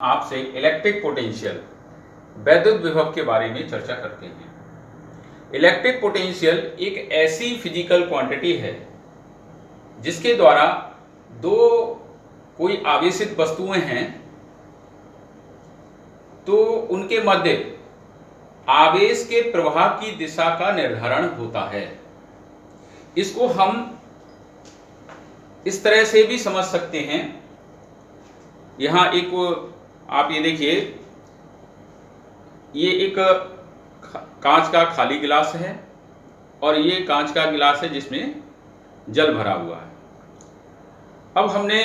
आपसे electric potential वैद्युत विभव के बारे में चर्चा करते हैं। इलेक्ट्रिक पोटेंशियल एक ऐसी फिजिकल क्वांटिटी है जिसके द्वारा दो कोई आवेशित वस्तुएं हैं तो उनके मध्य आवेश के प्रवाह की दिशा का निर्धारण होता है। इसको हम इस तरह से भी समझ सकते हैं। यहां एक आप ये देखिए, ये एक कांच का खाली गिलास है और ये कांच का गिलास है जिसमें जल भरा हुआ है। अब हमने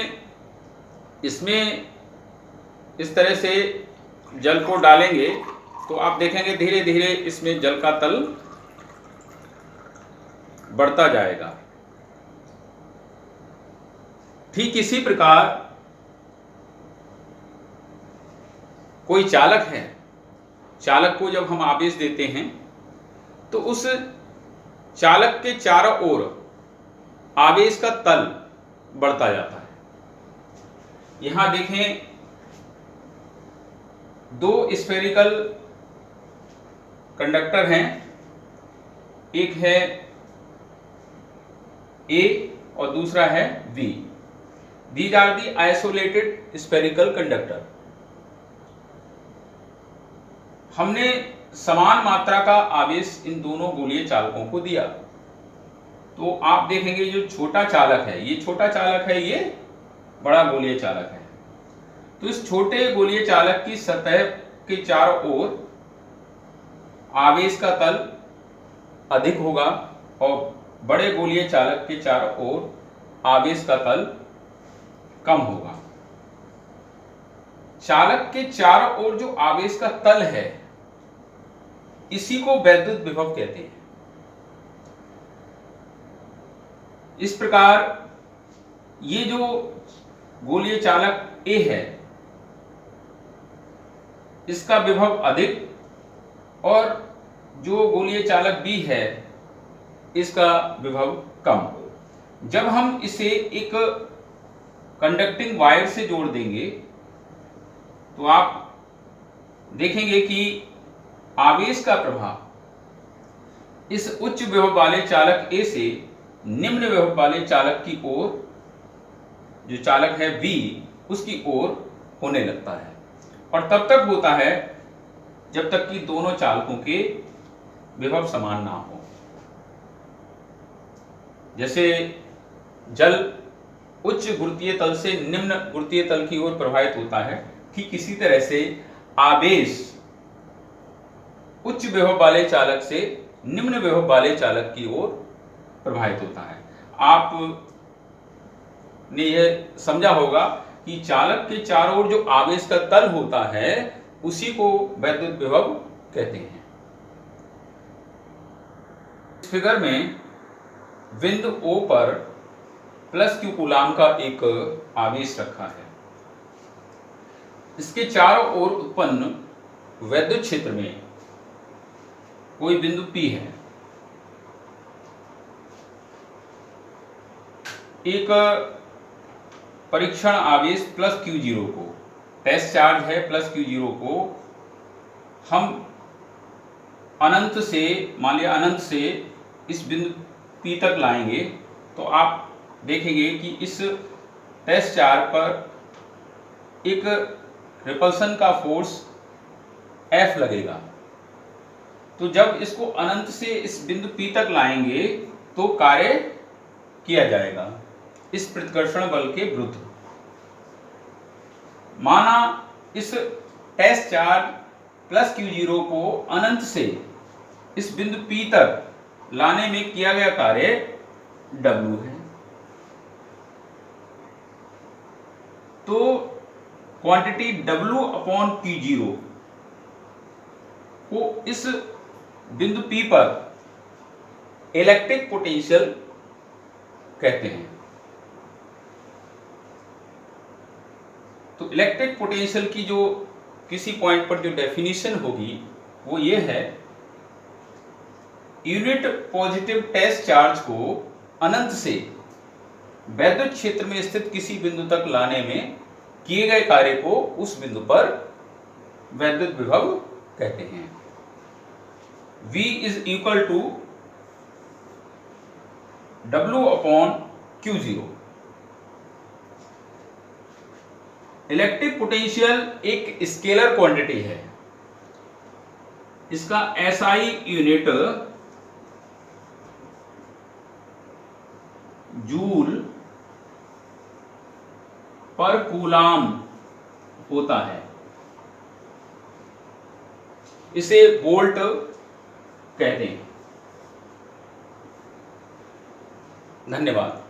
इसमें इस तरह से जल को डालेंगे तो आप देखेंगे धीरे धीरे इसमें जल का तल बढ़ता जाएगा। ठीक इसी प्रकार कोई चालक है, चालक को जब हम आवेश देते हैं तो उस चालक के चारों ओर आवेश का तल बढ़ता जाता है। यहां देखें, दो स्फेरिकल कंडक्टर हैं, एक है A और दूसरा है B। These are the isolated spherical conductor। हमने समान मात्रा का आवेश इन दोनों गोलीय चालकों को दिया तो आप देखेंगे जो छोटा चालक है, ये छोटा चालक है, ये बड़ा गोलीय चालक है। तो इस छोटे गोलीय चालक की सतह के चारों ओर आवेश का तल अधिक होगा और बड़े गोलीय चालक के चारों ओर आवेश का तल कम होगा। चालक के चारों ओर जो आवेश का तल है इसी को वैद्युत विभव कहते हैं। इस प्रकार ये जो गोलीय चालक A है इसका विभव अधिक और जो गोलीय चालक B है इसका विभव कम। जब हम इसे एक कंडक्टिंग वायर से जोड़ देंगे तो आप देखेंगे कि आवेश का प्रवाह इस उच्च विभव वाले चालक A से निम्न विभव वाले चालक की ओर, जो चालक है B, उसकी ओर होने लगता है और तब तक होता है जब तक कि दोनों चालकों के विभव समान ना हो। जैसे जल उच्च गुरुत्वीय तल से निम्न गुरुत्वीय तल की ओर प्रवाहित होता है, ठीक इसी तरह से आवेश उच्च विभव वाले चालक से निम्न विभव वाले चालक की ओर प्रवाहित होता है। आप ने यह समझा होगा कि चालक के चारों ओर जो आवेश का तल होता है उसी को वैद्युत विभव कहते हैं। इस फिगर में बिंदु O पर प्लस Q कूलाम का एक आवेश रखा है। इसके चारों ओर उत्पन्न वैद्युत क्षेत्र में कोई बिंदु P है। एक परीक्षण आवेश प्लस Q0 को, टेस्ट चार्ज है प्लस Q0 को हम अनंत से, मान लिया अनंत से इस बिंदु P तक लाएंगे तो आप देखेंगे कि इस टेस्ट चार्ज पर एक रिपल्सन का फोर्स F लगेगा। तो जब इसको अनंत से इस बिंदु P तक लाएंगे तो कार्य किया जाएगा इस प्रतिकर्षण बल के विरुद्ध। माना इस टेस्ट चार्ज प्लस Q0 को अनंत से इस बिंदु P तक लाने में किया गया कार्य W है। तो क्वांटिटी W अपॉन Q0 को इस बिंदु P पर इलेक्ट्रिक पोटेंशियल कहते हैं। तो इलेक्ट्रिक पोटेंशियल की जो किसी पॉइंट पर जो डेफिनेशन होगी वो ये है, यूनिट पॉजिटिव टेस्ट चार्ज को अनंत से वैद्युत क्षेत्र में स्थित किसी बिंदु तक लाने में किए गए कार्य को उस बिंदु पर वैद्युत विभव कहते हैं। V is equal to W upon Q0। Electric potential एक स्केलर क्वांटिटी है, इसका SI unit joule per coulomb होता है, इसे वोल्ट कहते हैं। धन्यवाद।